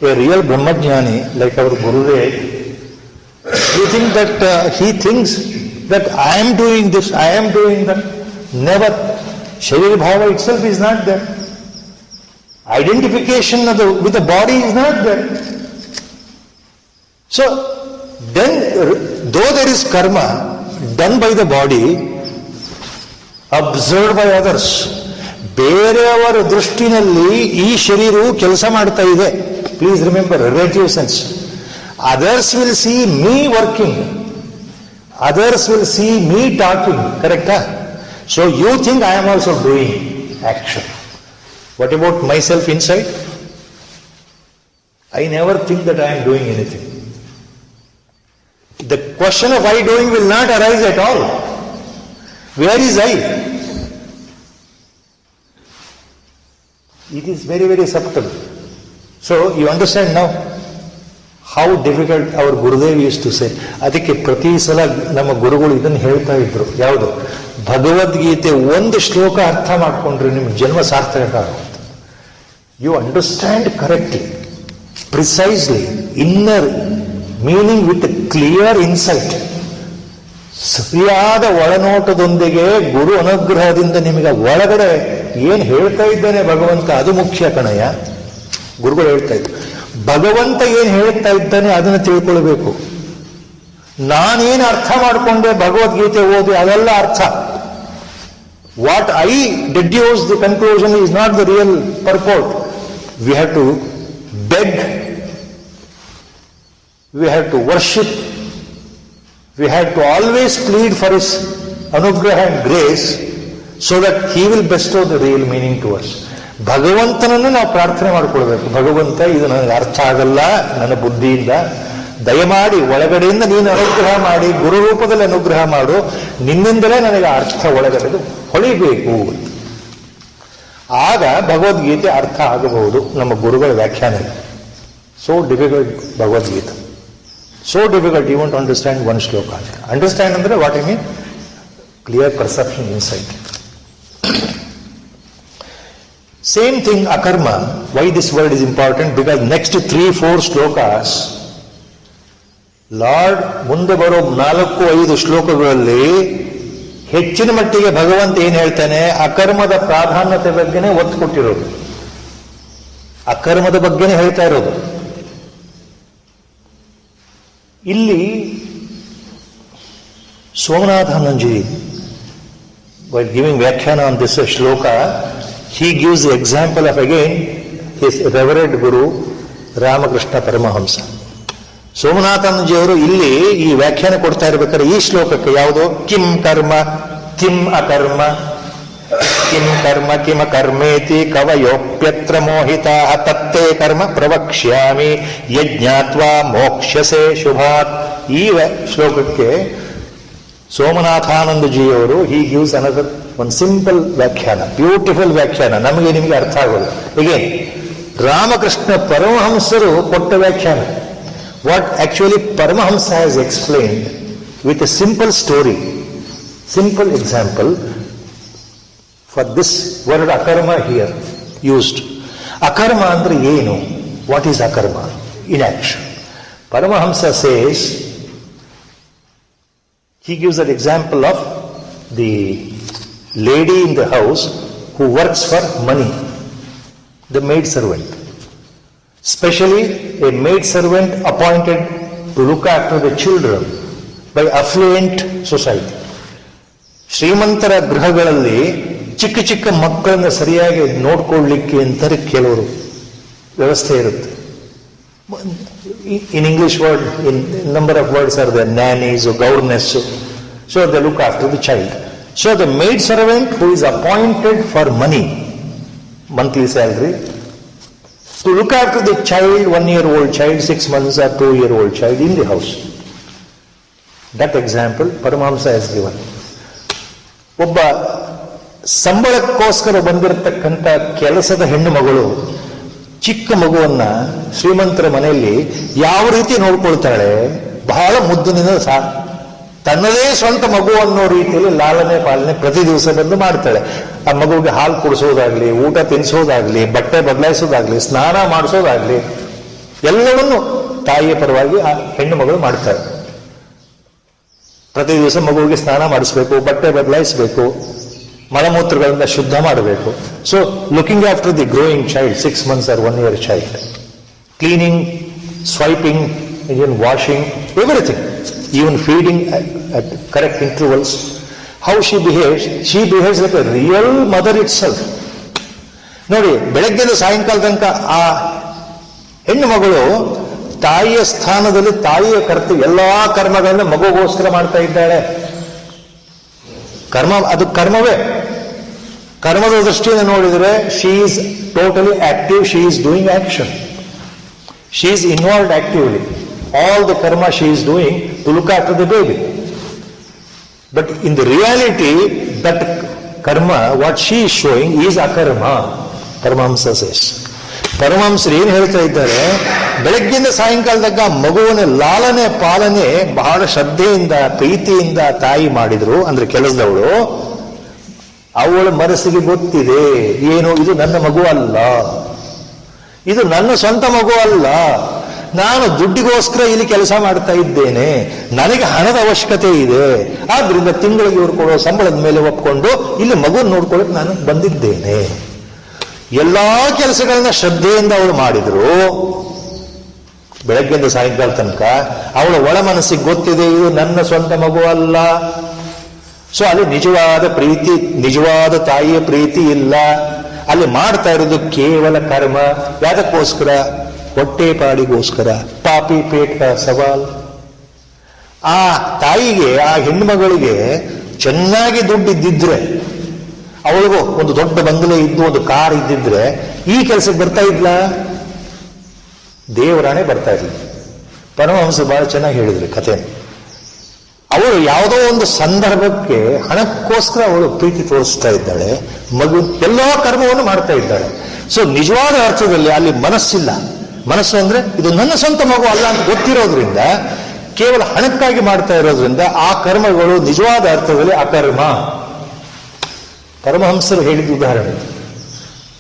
a real brahmajnani like our Gurudev, you think that he thinks that I am doing this, I am doing that? Never. Sharira bhava itself is not there. Identification with the body is not there. So then, though there is karma done by the body, observed by others, ಬೇರೆಯವರ ದೃಷ್ಟಿನಲ್ಲಿ ಈ ಶರೀರವು ಕೆಲಸ ಮಾಡ್ತಾ ಇದೆ. Please remember relative sense. Others will see me working. Others will see me talking. Correct? So you think I am also doing action. What about myself inside? I never think that I am doing anything. The question of I doing will not arise at all. Where is I? It is very, very subtle. So you understand now how difficult our Gurudev used to say. ಅದಕ್ಕೆ ಪ್ರತಿ ಸಲ ನಮ್ಮ ಗುರುಗಳು ಇದನ್ನು ಹೇಳ್ತಾ ಇದ್ರು. ಯಾವುದು? ಭಗವದ್ಗೀತೆ ಒಂದು ಶ್ಲೋಕ ಅರ್ಥ ಮಾಡಿಕೊಂಡ್ರೆ ನಿಮ್ಮ ಜನ್ಮ ಸಾರ್ಥಕ ಆಗುತ್ತೆ. You understand correctly, precisely, inner meaning with clear insight. ಸರಿಯಾದ ಒಳನೋಟದೊಂದಿಗೆ ಗುರು ಅನುಗ್ರಹದಿಂದ ನಿಮಗೆ ಒಳಗಡೆ ಏನ್ ಹೇಳ್ತಾ ಇದ್ದಾನೆ ಭಗವಂತ, ಅದು ಮುಖ್ಯ ಕಣಯ್ಯ. ಗುರುಗಳು ಹೇಳ್ತಾ ಇದ್ರು, ಭಗವಂತ ಏನ್ ಹೇಳ್ತಾ ಇದ್ದಾನೆ ಅದನ್ನು ತಿಳ್ಕೊಳ್ಬೇಕು. ನಾನೇನು ಅರ್ಥ ಮಾಡಿಕೊಂಡೆ ಭಗವದ್ಗೀತೆ ಓದಿ ಅದೆಲ್ಲ ಅರ್ಥ. What I deduce the conclusion is not the real purport. We have to beg, we have to worship, we have to always plead for his anugraha and grace so that he will bestow the real meaning to us. ಭಗವಂತನನ್ನು ನಾವು ಪ್ರಾರ್ಥನೆ ಮಾಡಿಕೊಳ್ಬೇಕು. ಭಗವಂತ, ಇದು ನನಗೆ ಅರ್ಥ ಆಗಲ್ಲ ನನ್ನ ಬುದ್ಧಿಯಿಂದ, ದಯಮಾಡಿ ಒಳಗಡೆಯಿಂದ ನೀನು ಅನುಗ್ರಹ ಮಾಡಿ, ಗುರು ರೂಪದಲ್ಲಿ ಅನುಗ್ರಹ ಮಾಡು, ನಿನ್ನಿಂದಲೇ ನನಗೆ ಅರ್ಥ ಒಳಗಡೆ ಹೊಳಿಬೇಕು. ಆಗ ಭಗವದ್ಗೀತೆ ಅರ್ಥ ಆಗಬಹುದು ನಮ್ಮ ಗುರುಗಳ ವ್ಯಾಖ್ಯಾನ. So difficult Bhagavad Gita, so difficult you want to understand one shloka. Understand ಅಂದ್ರೆ what I mean, clear perception, insight. Same thing akarma. Why this word is important? Because next 3-4 shlokas lord ಮುಂದೆ ಬರೋ 4-5 ಶ್ಲೋಕಗಳಲ್ಲಿ ಹೆಚ್ಚಿನ ಮಟ್ಟಿಗೆ ಭಗವಂತ ಏನ್ ಹೇಳ್ತಾನೆ, ಅಕರ್ಮದ ಪ್ರಾಧಾನ್ಯತೆ ಬಗ್ಗೆನೇ ಒತ್ತು ಕೊಟ್ಟಿರೋದು, ಅಕರ್ಮದ ಬಗ್ಗೆನೇ ಹೇಳ್ತಾ ಇರೋದು. ಇಲ್ಲಿ ಸೋಮನಾಥಾನಂದಜಿ while giving ವ್ಯಾಖ್ಯಾನ on this shloka, he gives the example of again his revered guru Ramakrishna Paramahamsa. ಸೋಮನಾಥಾನಂದಜಿಯವರು ಇಲ್ಲಿ ಈ ವ್ಯಾಖ್ಯಾನ ಕೊಡ್ತಾ ಇರ್ಬೇಕಾದ್ರೆ ಈ ಶ್ಲೋಕಕ್ಕೆ ಯಾವುದು, ಕಿಂ ಕರ್ಮ ಕಿಂ ಅಕರ್ಮ, ಕಿಂ ಕರ್ಮ ಕಿಮ ಕರ್ಮೇತಿ ಕವಯೋಪ್ಯತ್ರ ಮೋಹಿತಾ ತತ್ತೇ ಕರ್ಮ ಪ್ರವಕ್ಷ್ಯಾಮಿ ಯಜ್ಞಾತ್ವಾ ಮೋಕ್ಷಸೆ ಶುಭಾತ್. ಈ ಶ್ಲೋಕಕ್ಕೆ ಸೋಮನಾಥಾನಂದಜಿಯವರು ಹಿ ಗಿವ್ಸ್ ಅನದರ್ ಒಂದು ಸಿಂಪಲ್ ವ್ಯಾಖ್ಯಾನ, ಬ್ಯೂಟಿಫುಲ್ ವ್ಯಾಖ್ಯಾನ, ನಮಗೆ ನಿಮಗೆ ಅರ್ಥ ಆಗೋದು. ಹೀಗೆ ರಾಮಕೃಷ್ಣ ಪರಮಹಂಸರು ಕೊಟ್ಟ ವ್ಯಾಖ್ಯಾನ. What actually Paramahamsa has explained with a simple story, simple example for this word akarma here used. ಅಕರ್ಮ ಅಂದ್ರೆ ಏನು? What is akarma in action? Paramahamsa says, he gives an example of the lady in the house who works for money, the maid servant, especially a maid servant appointed to look after the children by affluent society. ಶ್ರೀಮಂತರ ಗೃಹಗಳಲ್ಲಿ ಚಿಕ್ಕ ಚಿಕ್ಕ ಮಕ್ಕಳನ್ನ ಸರಿಯಾಗಿ ನೋಡ್ಕೊಳ್ಳಿಕ್ಕೆ ಅಂತಾರೆ ಕೆಲವರು ವ್ಯವಸ್ಥೆ ಇರುತ್ತೆ. In English word, in number of words are there, nannies or governess, so they look after the child. So the maid servant who is appointed for money, monthly salary, to look after the child, 1-year-old child, 6 months or 2-year-old child in the house. That example Paramahamsa has given. ಒಬ್ಬ ಸಂಬಳಕ್ಕೋಸ್ಕರ ಬಂದಿರತಕ್ಕಂಥ ಕೆಲಸದ ಹೆಣ್ಣು ಮಗಳು ಚಿಕ್ಕ ಮಗುವನ್ನ ಶ್ರೀಮಂತರ ಮನೆಯಲ್ಲಿ ಯಾವ ರೀತಿ ನೋಡ್ಕೊಳ್ತಾಳೆ, ಬಹಳ ಮುದ್ದಿನಿಂದ ತನ್ನದೇ ಸ್ವಂತ ಮಗು ಅನ್ನೋ ರೀತಿಯಲ್ಲಿ ಲಾಲನೆ ಪಾಲನೆ ಪ್ರತಿ ದಿವಸ ಬಂದು ಮಾಡ್ತಾಳೆ. ಆ ಮಗುವಿಗೆ ಹಾಲು ಕುಡಿಸೋದಾಗ್ಲಿ, ಊಟ ತಿನ್ನಿಸೋದಾಗ್ಲಿ, ಬಟ್ಟೆ ಬದಲಾಯಿಸೋದಾಗ್ಲಿ, ಸ್ನಾನ ಮಾಡಿಸೋದಾಗ್ಲಿ, ಎಲ್ಲವನ್ನು ತಾಯಿಯ ಪರವಾಗಿ ಆ ಹೆಣ್ಣು ಮಗಳು ಮಾಡ್ತಾಳೆ. ಪ್ರತಿ ದಿವಸ ಮಗುವಿಗೆ ಸ್ನಾನ ಮಾಡಿಸ್ಬೇಕು, ಬಟ್ಟೆ ಬದಲಾಯಿಸಬೇಕು, ಮಲಮೂತ್ರಗಳಿಂದ ಶುದ್ಧ ಮಾಡಬೇಕು. So looking after the growing child, 6 months or 1-year child, cleaning, swiping, even washing, everything, even feeding at correct intervals. How she behaves like a real mother itself. ನೋಡಿ, ಬೆಳಗ್ಗೆಯಿಂದ ಸಾಯಂಕಾಲ ತನಕ ಆ ಹೆಣ್ಣು ಮಗಳು ತಾಯಿಯ ಸ್ಥಾನದಲ್ಲಿ ತಾಯಿಯ ಕರ್ತವ್ಯ ಎಲ್ಲಾ ಕರ್ಮಗಳನ್ನ ಮಗುಗೋಸ್ಕರ ಮಾಡ್ತಾ ಇದ್ದಾಳೆ. ಕರ್ಮ ಅದು ಕರ್ಮವೇ. ಕರ್ಮದ ದೃಷ್ಟಿಯಿಂದ ನೋಡಿದರೆ she is totally active, she is doing action, she is involved actively. All the karma she is doing to look after the baby. But in the reality, that karma, what she is showing is akarma, Paramahamsa says. ಪರಮಹಂಸರು ಏನು ಹೇಳ್ತಾ ಇದ್ದಾರೆ, ಬೆಳಗ್ಗಿಂದ ಸಾಯಂಕಾಲದಾಗ ಮಗುವಿನ ಲಾಲನೆ ಪಾಲನೆ ಬಹಳ ಶ್ರದ್ಧೆಯಿಂದ ಪ್ರೀತಿಯಿಂದ ತಾಯಿ ಮಾಡಿದ್ರು ಅಂದ್ರೆ ಕೆಲಸದವಳು, ಅವಳ ಮನಸ್ಸಿಗೆ ಗೊತ್ತಿದೆ ಏನು, ಇದು ನನ್ನ ಮಗು ಅಲ್ಲ, ಇದು ನನ್ನ ಸ್ವಂತ ಮಗು ಅಲ್ಲ, ನಾನು ದುಡ್ಡಿಗೋಸ್ಕರ ಇಲ್ಲಿ ಕೆಲಸ ಮಾಡ್ತಾ ಇದ್ದೇನೆ, ನನಗೆ ಹಣದ ಅವಶ್ಯಕತೆ ಇದೆ, ಆದ್ರಿಂದ ತಿಂಗಳಿಗೆ ಇವರು ಕೊಡೋ ಸಂಬಳದ ಮೇಲೆ ಒಪ್ಕೊಂಡು ಇಲ್ಲಿ ಮಗುನ ನೋಡ್ಕೊಳ್ಳೋಕೆ ನಾನು ಬಂದಿದ್ದೇನೆ. ಎಲ್ಲಾ ಕೆಲಸಗಳನ್ನ ಶ್ರದ್ಧೆಯಿಂದ ಅವಳು ಮಾಡಿದ್ರು. ಬೆಳಗ್ಗೆಯಿಂದ ಸಾಯಂಕಾಲ ತನಕ ಅವಳ ಒಳ ಮನಸ್ಸಿಗೆ ಗೊತ್ತಿದೆ ಇದು ನನ್ನ ಸ್ವಂತ ಮಗು ಅಲ್ಲ. ಸೊ ಅಲ್ಲಿ ನಿಜವಾದ ಪ್ರೀತಿ, ನಿಜವಾದ ತಾಯಿಯ ಪ್ರೀತಿ ಇಲ್ಲ. ಅಲ್ಲಿ ಮಾಡ್ತಾ ಇರೋದು ಕೇವಲ ಕರ್ಮ. ಯಾದಕ್ಕೋಸ್ಕರ? ಹೊಟ್ಟೆ ಪಾಡಿಗೋಸ್ಕರ. ಪಾಪಿ ಪೇಟ ಸವಾಲ್. ಆ ತಾಯಿಗೆ, ಆ ಹೆಣ್ಮಗಳಿಗೆ ಚೆನ್ನಾಗಿ ದುಡ್ಡಿದ್ದಿದ್ರೆ, ಅವಳಿಗೂ ಒಂದು ದೊಡ್ಡ ಬಂಗಲೆ ಇದ್ದು ಒಂದು ಕಾರ್ ಇದ್ದಿದ್ರೆ ಈ ಕೆಲಸಕ್ಕೆ ಬರ್ತಾ ಇದ್ಲ? ದೇವರಾಣೆ ಬರ್ತಾ ಇರಲಿಲ್ಲ. ಪರಮಹಂಸ ಬಹಳ ಚೆನ್ನಾಗಿ ಹೇಳಿದ್ರು ಕಥೆ. ಅವಳು ಯಾವುದೋ ಒಂದು ಸಂದರ್ಭಕ್ಕೆ ಹಣಕ್ಕೋಸ್ಕರ ಅವಳು ಪ್ರೀತಿ ತೋರಿಸ್ತಾ ಇದ್ದಾಳೆ, ಮಗು ಎಲ್ಲೋ ಕರ್ಮವನ್ನು ಮಾಡ್ತಾ ಇದ್ದಾಳೆ. ಸೊ ನಿಜವಾದ ಅರ್ಥದಲ್ಲಿ ಅಲ್ಲಿ ಮನಸ್ಸಿಲ್ಲ. ಮನಸ್ಸು ಅಂದ್ರೆ ಇದು ನನ್ನ ಸ್ವಂತ ಮಗು ಅಲ್ಲ ಅಂತ ಗೊತ್ತಿರೋದ್ರಿಂದ, ಕೇವಲ ಹಣಕ್ಕಾಗಿ ಮಾಡ್ತಾ ಇರೋದ್ರಿಂದ ಆ ಕರ್ಮಗಳು ನಿಜವಾದ ಅರ್ಥದಲ್ಲಿ ಅಕರ್ಮ. ಪರಮಹಂಸರು ಹೇಳಿದ ಉದಾಹರಣೆ.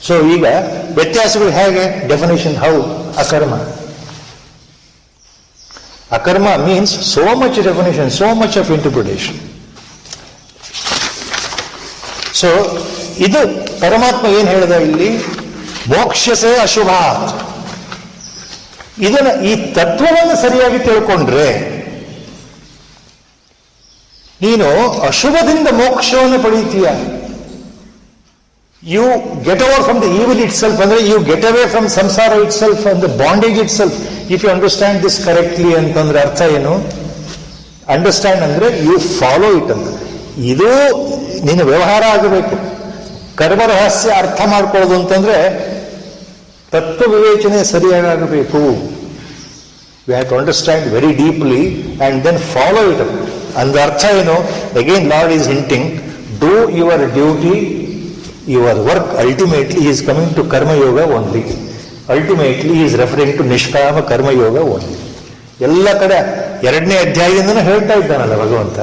ಸೊ ಈಗ ವ್ಯತ್ಯಾಸಗಳು ಹೇಗೆ? Definition how akarma. Akarma means so much definition, so much of interpretation. So, ಇದು ಪರಮಾತ್ಮ ಏನ್ ಹೇಳಿದ ಇಲ್ಲಿ? ಮೋಕ್ಷಸೇ ಅಶುಭ. ಇದನ್ನ, ಈ ತತ್ವವನ್ನು ಸರಿಯಾಗಿ ತಿಳ್ಕೊಂಡ್ರೆ ನೀನು ಅಶುಭದಿಂದ ಮೋಕ್ಷವನ್ನು ಪಡೀತೀಯ. You get over from the evil itself, ಅಂದ್ರೆ you get away from samsara itself and the bondage itself. If you understand this correctly ಅಂತಂದ್ರೆ ಅರ್ಥ ಏನು? ಅಂಡರ್ಸ್ಟ್ಯಾಂಡ್ ಅಂದ್ರೆ ಯು ಫಾಲೋ ಇಟ್ ಅಂತ. ಇದು ನಿನ್ನ ವ್ಯವಹಾರ ಆಗಬೇಕು. ಕರ್ಮ ರಹಸ್ಯ ಅರ್ಥ ಮಾಡ್ಕೊಳ್ಳೋದು ಅಂತಂದ್ರೆ ತತ್ವ ವಿವೇಚನೆ ಸರಿಯಾಗಬೇಕು. We have to understand very deeply and then follow it up. ಅಂದ ಅರ್ಥ ಏನು? Again Lord is hinting, do your duty, your work. Ultimately he is coming to karma yoga only. Ultimately he is referring to ನಿಷ್ಕಾಮ ಕರ್ಮ ಯೋಗ only. ಎಲ್ಲ ಕಡೆ 2ನೇ ಅಧ್ಯಾಯದಿಂದನೂ ಹೇಳ್ತಾ ಇದ್ದಾನಲ್ಲ ಭಗವಂತ.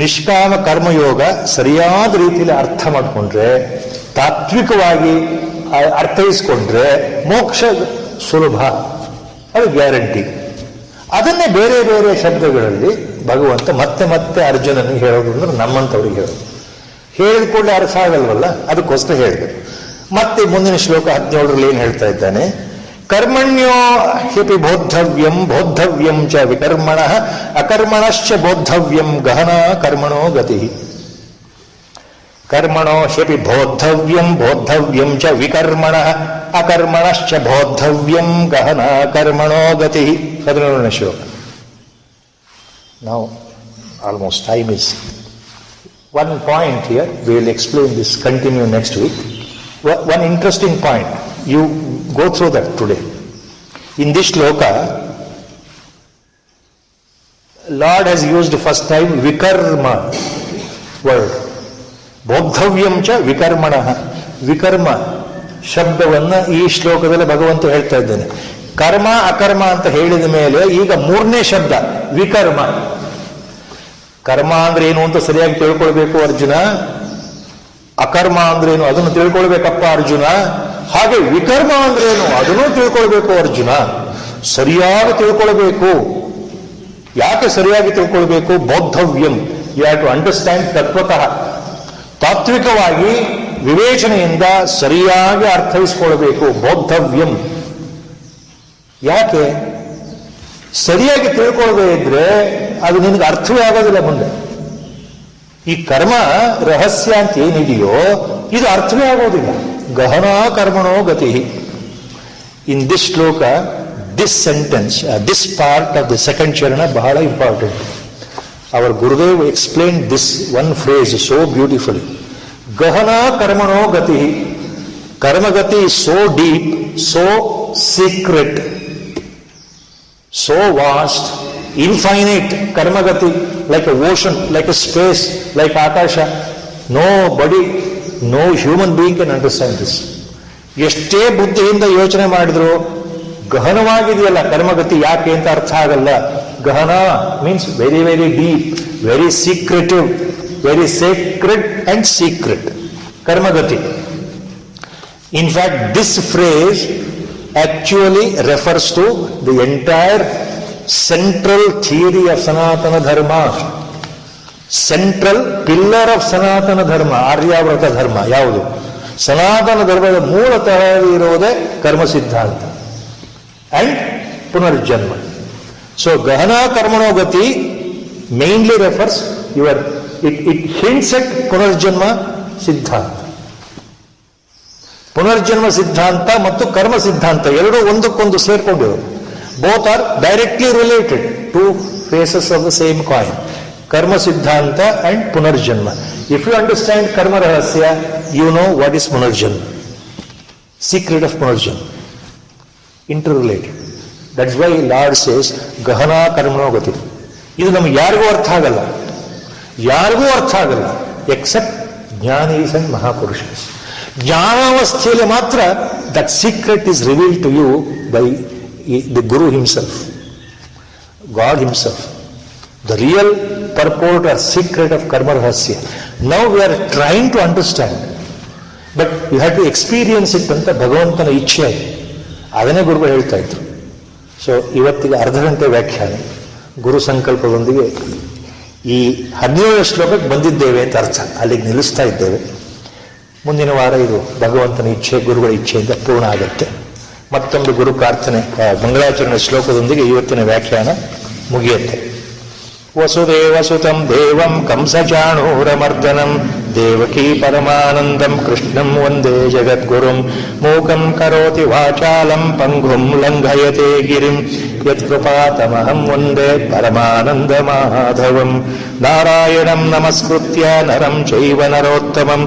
ನಿಷ್ಕಾಮ ಕರ್ಮಯೋಗ ಸರಿಯಾದ ರೀತಿಯಲ್ಲಿ ಅರ್ಥ ಮಾಡಿಕೊಂಡ್ರೆ, ತಾತ್ವಿಕವಾಗಿ ಅರ್ಥೈಸ್ಕೊಂಡ್ರೆ ಮೋಕ್ಷ ಸುಲಭ, ಅದು ಗ್ಯಾರಂಟಿ. ಅದನ್ನೇ ಬೇರೆ ಬೇರೆ ಶಬ್ದಗಳಲ್ಲಿ ಭಗವಂತ ಮತ್ತೆ ಮತ್ತೆ ಅರ್ಜುನನಿಗೆ ಹೇಳೋದು ಅಂದ್ರೆ ನಮ್ಮಂಥವ್ರಿಗೆ ಹೇಳೋದು. ಹೇಳಿದ ಕೂಡಲೇ ಅರ್ಥ ಆಗಲ್ವಲ್ಲ, ಅದಕ್ಕೋಸ್ಕರ ಹೇಳಿದೆ. ಮತ್ತೆ ಮುಂದಿನ ಶ್ಲೋಕ 17ರಲ್ಲಿ ಏನ್ ಹೇಳ್ತಾ ಇದ್ದಾನೆ? ಕರ್ಮಣ್ಯೋ ಹ್ಯಪಿ ಬೋದ್ಧವ್ಯಂ ಬೋದ್ಧವ್ಯಂ ಚ ವಿಕರ್ಮಣಃ ಅಕರ್ಮಣಶ್ಚ ಬೋದ್ಧವ್ಯಂ ಗಹನಾ ಕರ್ಮಣೋ ಗತಿ. ಕರ್ಮಣೋ ಹ್ಯಪಿ ಬೋದ್ಧವ್ಯಂ ಬೋದ್ಧವ್ಯಂ ಚ ವಿಕರ್ಮಣಃ ಅಕರ್ಮಣಶ್ಚ ಬೋದ್ಧವ್ಯಂ ಗಹನಾ ಕರ್ಮಣೋ ಗತಿ. 17ನೇ ಶ್ಲೋಕ. Now almost time is one point here. We will explain this, continue next week. One interesting point. You go through that today. In this shloka, Lord has used first time vikarma word. bodhavyam cha vikarmanah. ವಿಕರ್ಮ ಶಬ್ದವನ್ನ ಈ ಶ್ಲೋಕದಲ್ಲಿ ಭಗವಂತ ಹೇಳ್ತಾ ಇದ್ದಾನೆ. ಕರ್ಮ ಅಕರ್ಮ ಅಂತ ಹೇಳಿದ ಮೇಲೆ ಈಗ 3ನೇ ಶಬ್ದ ವಿಕರ್ಮ. ಕರ್ಮ ಅಂದ್ರೆ ಏನು ಅಂತ ಸರಿಯಾಗಿ ತಿಳ್ಕೊಳ್ಬೇಕು ಅರ್ಜುನ. ಅಕರ್ಮ ಅಂದ್ರೇನು ಅದನ್ನು ತಿಳ್ಕೊಳ್ಬೇಕಪ್ಪ ಅರ್ಜುನ. ಹಾಗೆ ವಿಕರ್ಮ ಅಂದ್ರೇನು ಅದನ್ನು ತಿಳ್ಕೊಳ್ಬೇಕು ಅರ್ಜುನ. ಸರಿಯಾಗಿ ತಿಳ್ಕೊಳ್ಬೇಕು. ಯಾಕೆ ಸರಿಯಾಗಿ ತಿಳ್ಕೊಳ್ಬೇಕು? ಬೋದ್ಧವ್ಯಂ. ಯು ಹ್ಯಾವ್ ಟು ಅಂಡರ್ಸ್ಟ್ಯಾಂಡ್ ತತ್ವತಃ. ತಾತ್ವಿಕವಾಗಿ ವಿವೇಚನೆಯಿಂದ ಸರಿಯಾಗಿ ಅರ್ಥೈಸ್ಕೊಳ್ಬೇಕು. ಬೋದ್ಧವ್ಯಂ. ಯಾಕೆ? ಸರಿಯಾಗಿ ತಿಳ್ಕೊಳ್ಳದೆ ಇದ್ರೆ ಅದು ನಿನಗೆ ಅರ್ಥವೇ ಆಗೋದಿಲ್ಲ ಮುಂದೆ. ಈ ಕರ್ಮ ರಹಸ್ಯ ಅಂತ ಏನಿದೆಯೋ ಇದು ಅರ್ಥವೇ ಆಗೋದಿಲ್ಲ. ಗಹನಾ ಕರ್ಮಣೋ ಗತಿ. In this shloka, this sentence, this part of the second charana ಬಹಳ important. Our Gurudev explain this one phrase so beautifully. ಗಹನಾ ಕರ್ಮಣೋ ಗತಿ. ಕರ್ಮಗತಿ is so deep, so secret, so vast, infinite. Karmagati, like a ocean, like a space, like Akasha. Nobody, no human being can understand this. ಎಷ್ಟೇ ಬುದ್ಧಿಯಿಂದ ಯೋಚನೆ ಮಾಡಿದ್ರು ಗಹನವಾಗಿದೆಯಲ್ಲ ಕರ್ಮಗತಿ, ಯಾಕೆ ಅಂತ ಅರ್ಥ ಆಗಲ್ಲ. Gahana means very very deep, very secretive, very sacred and secret. ಕರ್ಮಗತಿ. In fact, this phrase actually refers to the entire central theory of Sanatana Dharma. Central pillar of Sanatana Dharma, Aryavrata Dharma. ಯಾವುದು? ಸನಾತನ ಧರ್ಮದ ಮೂಲತಃ ಇರೋದೇ ಕರ್ಮ ಸಿದ್ಧಾಂತ. and Punarjanma. So Gahana Karmano Gati mainly refers it hints at Punarjanma Siddhanta. ಪುನರ್ಜನ್ಮ ಸಿದ್ಧಾಂತ ಮತ್ತು ಕರ್ಮ ಸಿದ್ಧಾಂತ ಎರಡೂ ಒಂದಕ್ಕೊಂದು ಸೇರ್ಕೊಂಡಿರೋದು. Both are directly related, two faces of the same coin. Karma siddhanta and punarjanma. If you understand karma rahasya, you know what is punarjanma, secret of punarjanma, interrelated. That's why lord says ಗಹನಾ ಕರ್ಮಣೋ ಗತಿ. ಇದು ನಮ್ಗೆ ಯಾರಿಗೂ ಅರ್ಥ ಆಗಲ್ಲ ಎಕ್ಸೆಪ್ಟ್ ಜ್ಞಾನೀಸ್ ಅಂಡ್ ಮಹಾಪುರುಷಸ್. ಜ್ಞಾನಾವಸ್ಥೆಯಲ್ಲಿ ಮಾತ್ರ that secret is revealed to you by the guru himself, God himself. The real purport or secret of karma rahasya. Now we are trying to understand, but you have to experience it ಅಂತ ಭಗವಂತನ ಇಚ್ಛೆ ಅದು. ಅದನ್ನೇ ಗುರುಗಳು ಹೇಳ್ತಾ ಇದ್ರು. ಸೊ ಇವತ್ತಿಗೆ ಅರ್ಧ ಗಂಟೆ ವ್ಯಾಖ್ಯಾನ ಗುರು ಸಂಕಲ್ಪದೊಂದಿಗೆ ಈ 17 ಶ್ಲೋಕಕ್ಕೆ ಬಂದಿದ್ದೇವೆ ಅಂತ ಅರ್ಥ. ಅಲ್ಲಿಗೆ ನಿಲ್ಲಿಸ್ತಾ ಇದ್ದೇವೆ. ಮುಂದಿನ ವಾರ ಇದು ಭಗವಂತನ ಇಚ್ಛೆ, ಗುರುಗಳ ಇಚ್ಛೆಯಿಂದ ಪೂರ್ಣ ಆಗುತ್ತೆ. ಮತ್ತೊಂದು ಗುರು ಪ್ರಾರ್ಥನೆ ಮಂಗಳಾಚರಣೆ ಶ್ಲೋಕದೊಂದಿಗೆ ಇವತ್ತಿನ ವ್ಯಾಖ್ಯಾನ ಮುಗಿಯುತ್ತೆ. ವಸುದೇವ ಸುತಂ ದೇವಂ ಕಂಸಚಾಣೂರಮರ್ದನಂ ದೇವಕೀ ಪರಮಾನಂದಂ ಕೃಷ್ಣಂ ವಂದೇ ಜಗದ್ಗುರುಂ ಮೂಕಂ ಕರೋತಿ ವಾಚಾಲಂ ಪಂಗುಂ ಲಂಘಯತೆ ಗಿರಿಂ ಯತ್ಕೃಪಾತಮಹಂ ವಂದೇ ಪರಮಾನಂದ ಮಾಧವಂ ನಾರಾಯಣಂ ನಮಸ್ಕೃತ್ಯ ನರಂ ಚೈವ ನರೋತ್ತಮಂ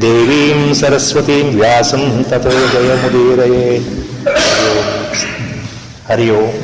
ದೇವೀಂ ಸರಸ್ವತೀಂ ವ್ಯಾಸಂ ತತೋ ಜಯಮುದೀರಯೇ. ಹರಿ ಓಂ.